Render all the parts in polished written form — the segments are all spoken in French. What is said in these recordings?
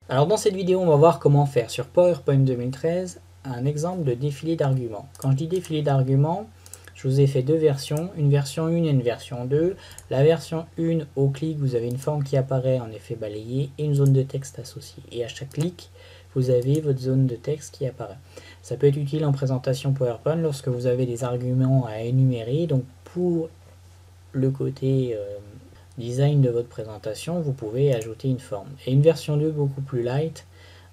Alors dans cette vidéo, on va voir comment faire sur PowerPoint 2013 un exemple de défilé d'arguments. Quand je dis défilé d'arguments, je vous ai fait deux versions, une version 1 et une version 2. La version 1, au clic, vous avez une forme qui apparaît en effet balayé et une zone de texte associée. Et à chaque clic, vous avez votre zone de texte qui apparaît. Ça peut être utile en présentation PowerPoint lorsque vous avez des arguments à énumérer. Donc pour le côté design de votre présentation, vous pouvez ajouter une forme. Et une version 2 beaucoup plus light,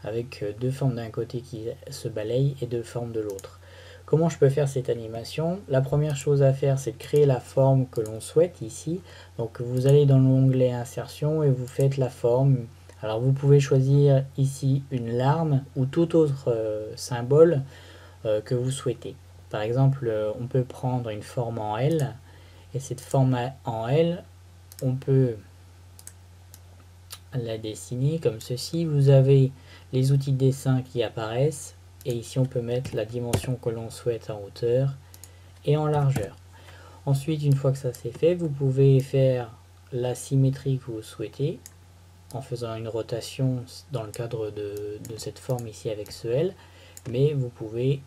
avec deux formes d'un côté qui se balayent et deux formes de l'autre. Comment je peux faire cette animation? La première chose à faire, c'est de créer la forme que l'on souhaite ici. Donc vous allez dans l'onglet insertion et vous faites la forme. Alors vous pouvez choisir ici une larme ou tout autre symbole que vous souhaitez. Par exemple, on peut prendre une forme en L, et cette forme en L, on peut la dessiner comme ceci. Vous avez les outils de dessin qui apparaissent et ici on peut mettre la dimension que l'on souhaite en hauteur et en largeur. Ensuite, une fois que ça c'est fait, vous pouvez faire la symétrie que vous souhaitez en faisant une rotation dans le cadre de cette forme ici avec ce L, mais vous pouvez,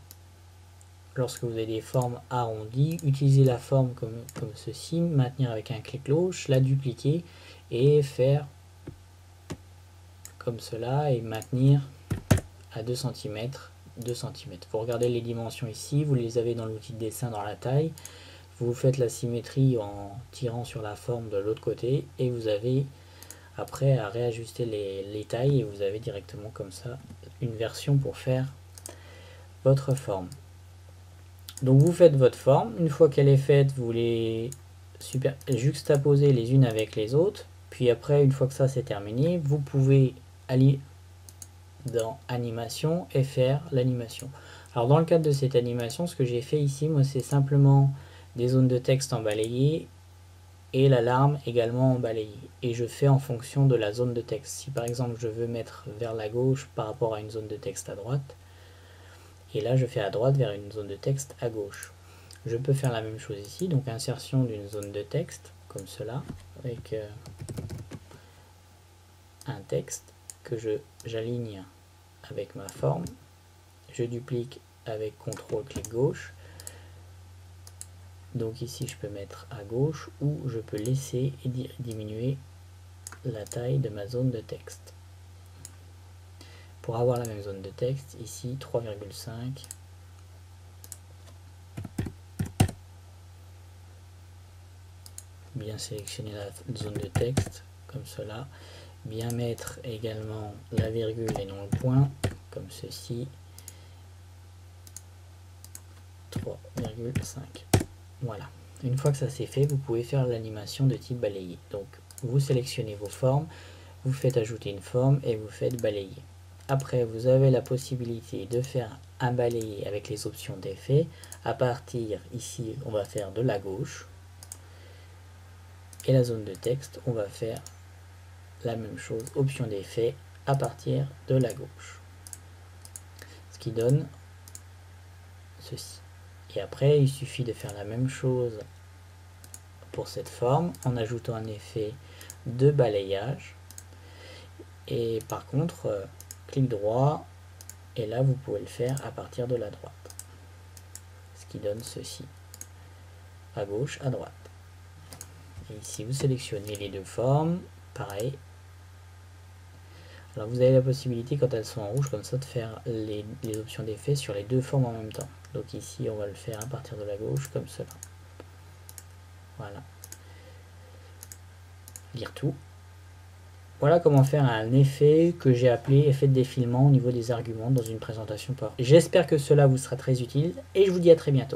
lorsque vous avez des formes arrondies, utiliser la forme comme ceci, maintenir avec un clic gauche, la dupliquer et faire comme cela et maintenir à 2 cm. Vous regardez les dimensions ici, vous les avez dans l'outil de dessin dans la taille. Vous faites la symétrie en tirant sur la forme de l'autre côté et vous avez après à réajuster les tailles et vous avez directement comme ça une version pour faire votre forme. Donc vous faites votre forme, une fois qu'elle est faite, vous les juxtaposez les unes avec les autres, puis après, une fois que ça c'est terminé, vous pouvez aller dans animation et faire l'animation. Alors dans le cadre de cette animation, ce que j'ai fait ici, moi c'est simplement des zones de texte en balayé et la larme également en balayé. Et je fais en fonction de la zone de texte. Si par exemple je veux mettre vers la gauche par rapport à une zone de texte à droite, et là je fais à droite vers une zone de texte à gauche. Je peux faire la même chose ici, donc insertion d'une zone de texte, comme cela, avec un texte que j'aligne avec ma forme. Je duplique avec CTRL clic gauche. Donc ici je peux mettre à gauche ou je peux laisser et diminuer la taille de ma zone de texte. Pour avoir la même zone de texte, ici 3,5. Bien sélectionner la zone de texte comme cela. Bien mettre également la virgule et non le point comme ceci. 3,5. Voilà. Une fois que ça c'est fait, vous pouvez faire l'animation de type balayé. Donc vous sélectionnez vos formes, vous faites ajouter une forme et vous faites balayer. Après, vous avez la possibilité de faire un balayé avec les options d'effet. À partir ici, on va faire de la gauche. Et la zone de texte, on va faire la même chose, option d'effet, à partir de la gauche. Ce qui donne ceci. Et après, il suffit de faire la même chose pour cette forme en ajoutant un effet de balayage. Et par contre, clic droit, et là vous pouvez le faire à partir de la droite. Ce qui donne ceci. À gauche, à droite. Et ici vous sélectionnez les deux formes, pareil. Alors vous avez la possibilité quand elles sont en rouge comme ça de faire les options d'effet sur les deux formes en même temps. Donc ici on va le faire à partir de la gauche comme cela. Voilà. Lire tout. Voilà comment faire un effet que j'ai appelé effet de défilement au niveau des arguments dans une présentation PowerPoint. J'espère que cela vous sera très utile et je vous dis à très bientôt.